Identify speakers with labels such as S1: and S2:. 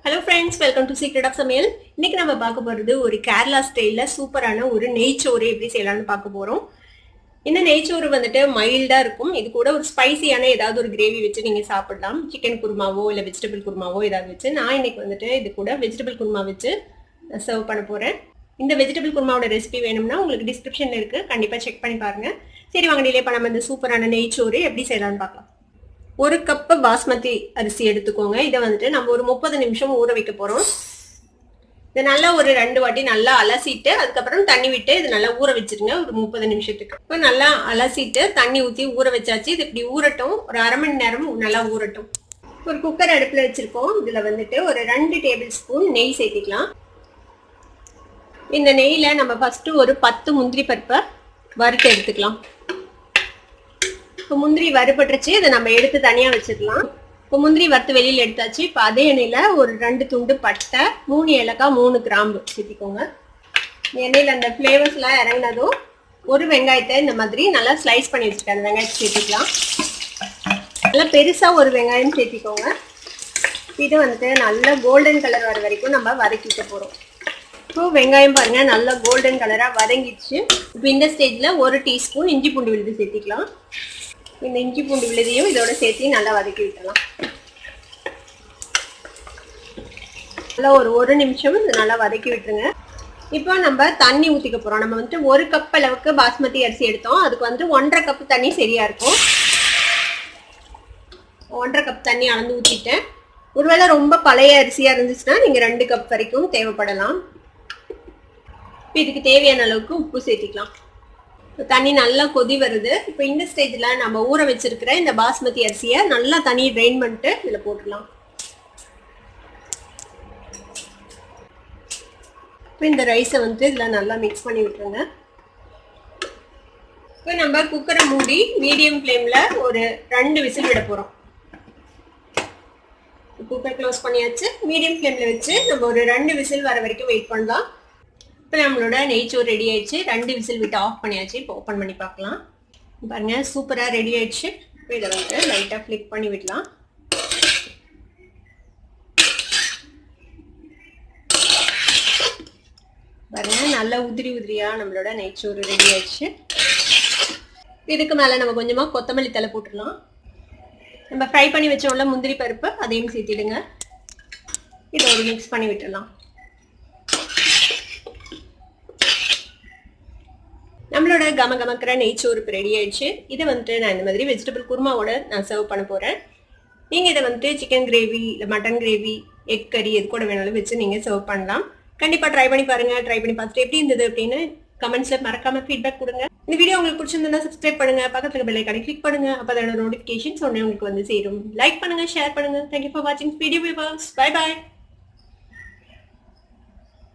S1: Hello friends, welcome to Secret of Samayal. இன்னைக்கு நம்ம பார்க்க போறது ஒரு கேரளா ஸ்டைல்ல சூப்பரான ஒரு நெய்ச்சோறு எப்படி செய்யலாம்னு பார்க்க போறோம். இந்த நெய்ச்சோறு வந்துட்டு மைல்டா இருக்கும். இது கூட ஒரு ஸ்பைசியான ஏதாவது ஒரு கிரேவி வச்சு நீங்க சாப்பிடலாம். சிக்கன் குருமாவோ இல்ல வெஜிடபிள் குருமாவோ ஏதாவது வச்சு. நான் இன்னைக்கு வந்துட்டு இது கூட வெஜிடபிள் குருமா வச்சு சர்வ் பண்ண போறேன். இந்த வெஜிடபிள் குருமாவோட ரெசிபி வேணும்னா உங்களுக்கு டிஸ்கிரிப்ஷன்ல இருக்கு. கண்டிப்பா செக் பண்ணி பாருங்க. சரி வாங்க டிலே பண்ணாம இந்த சூப்பரான நெய்ச்சோறு எப்படி செய்யலாம்னு பார்க்கலாம். ஒரு கப் பாஸ்மதி அரிசி எடுத்துக்கோங்க. இதை வந்துட்டு நம்ம ஒரு 30 நிமிஷம் ஊற வைக்க போறோம். இதை நல்லா ஒரு 2 வாட்டி நல்லா அலசிட்டு அதுக்கப்புறம் தண்ணி விட்டு இது நல்லா ஊற வச்சிருங்க ஒரு 30 நிமிஷத்துக்கு. இப்போ நல்லா அலசிட்டு தண்ணி ஊற்றி ஊற வச்சாச்சு. இது இப்படி ஊறட்டும், ஒரு அரை மணி நேரம் நல்லா ஊறட்டும். ஒரு குக்கர் அடுப்புல வச்சிருக்கோம். இதுல வந்துட்டு ஒரு 2 டேபிள் ஸ்பூன் நெய் சேர்த்திக்கலாம். இந்த நெய்ல நம்ம ஃபர்ஸ்ட் ஒரு 10 முந்திரி பருப்பை வறுத்து எடுத்துக்கலாம். இப்போ முந்திரி வறுபட்டுருச்சு, இதை நம்ம எடுத்து தனியா வச்சுக்கலாம். இப்போ முந்திரி வறுத்து வெளியில எடுத்தாச்சு. இப்போ அதே எண்ணெயில ஒரு 2 துண்டு பட்டை, 3 ஏலக்காய், 3 கிராம்பு சேர்த்திக்கோங்க. எண்ணெயில அந்த ஃபிளேவர்ஸ் எல்லாம் இறங்கினதும் ஒரு வெங்காயத்தை இந்த மாதிரி நல்லா ஸ்லைஸ் பண்ணி வச்சுருக்கேன். அந்த வெங்காயத்தை சேர்த்திக்கலாம். நல்லா பெருசா ஒரு வெங்காயம் சேர்த்திக்கோங்க. இது வந்துட்டு நல்லா கோல்டன் கலர் வர வரைக்கும் நம்ம வதக்கிக்க போறோம். இப்போ வெங்காயம் பாருங்க நல்லா கோல்டன் கலரா வதங்கிடுச்சு. இப்போ இந்த ஸ்டேஜ்ல 1 டீஸ்பூன் இஞ்சி பூண்டு விழுது சேர்த்திக்கலாம். இந்த இஞ்சி பூண்டு விழுதையும் இதோட சேர்த்து நல்லா வதக்கி விட்டுலாம். நல்லா ஒரு நிமிஷம் நல்லா வதக்கி விட்டுருங்க. இப்போ நம்ம தண்ணி ஊற்றிக்க போறோம். நம்ம வந்துட்டு 1 கப் அளவுக்கு பாஸ்மதி அரிசி எடுத்தோம். அதுக்கு வந்து 1.5 கப் தண்ணி சரியா இருக்கும். 1.5 கப் தண்ணி அளந்து ஊற்றிட்டேன். ஒருவேளை ரொம்ப பழைய அரிசியா இருந்துச்சுன்னா நீங்க 2 கப் வரைக்கும் தேவைப்படலாம். இதுக்கு தேவையான அளவுக்கு உப்பு சேர்த்திக்கலாம். தண்ணி நல்லா கொதி வருது. இப்போ இந்த ஸ்டேஜ்ல நம்ம ஊற வச்சிருக்கிற இந்த பாஸ்மதி அரிசியை நல்லா தண்ணி ட்ரெயின் பண்ணிட்டு இதுல போட்டுடலாம். இப்போ இந்த ரைஸை வந்து இதுல நல்லா மிக்ஸ் பண்ணி விட்டுருங்க. இப்போ நம்ம குக்கரை மூடி மீடியம் ஃப்ளேம்ல ஒரு 2 விசில் விட போறோம். குக்கர் க்ளோஸ் பண்ணியாச்சு. மீடியம் ஃப்ளேம்ல வச்சு நம்ம ஒரு 2 விசில் வர வரைக்கும் வெயிட் பண்ணலாம். இப்போ நம்மளோட நெய்ச்சோறு ரெடி ஆயிடுச்சு. 2 விசில் விட்டு ஆஃப் பண்ணியாச்சு. இப்போ ஓப்பன் பண்ணி பார்க்கலாம். பாருங்க சூப்பரா ரெடி ஆயிடுச்சு. இப்போ இதை வந்து லைட்டா ஃபிளிக் பண்ணி விடலாம். பாருங்க நல்லா உதிரி உதிரியா நம்மளோட நெய்ச்சோறு ரெடி ஆயிடுச்சு. இதுக்கு மேல நம்ம கொஞ்சமா கொத்தமல்லி தழை போட்டுடலாம். நம்ம ஃப்ரை பண்ணி வச்சோம்ல முந்திரி பருப்பு, அதையும் சேர்த்திடுங்க. இதை ஒரு மிக்ஸ் பண்ணி விட்டுடலாம். நம்மளோட கமக்கிற நெய்ச்சோறு ரெடி ஆயிடுச்சு. இதை வந்துட்டு நான் இந்த மாதிரி வெஜிடபிள் குருமாவோட நான் சர்வ் பண்ண போறேன். நீங்க இதை வந்துட்டு சிக்கன் கிரேவி இல்லை மட்டன் கிரேவி, எக் கறி எது கூட வேணாலும் வச்சு நீங்க சர்வ் பண்ணலாம். கண்டிப்பா ட்ரை பண்ணி பாருங்க. ட்ரை பண்ணி பார்த்துட்டு எப்படி இருந்தது அப்படின்னு கமெண்ட்ஸ்ல மறக்காம ஃபீட்பேக் கொடுங்க. இந்த வீடியோ உங்களுக்கு பிடிச்சிருந்தா சப்ஸ்கிரைப் பண்ணுங்க, பக்கத்துல பெல் ஐகானை கிளிக் பண்ணுங்க. அப்ப அதோட நோட்டிபிகேஷன்ஸ் உடனே உங்களுக்கு வந்து சேரும். லைக் பண்ணுங்க, ஷேர் பண்ணுங்க. தேங்க்யூ ஃபார் வாட்சிங் வீடியோ வியூவர்ஸ். Bye by.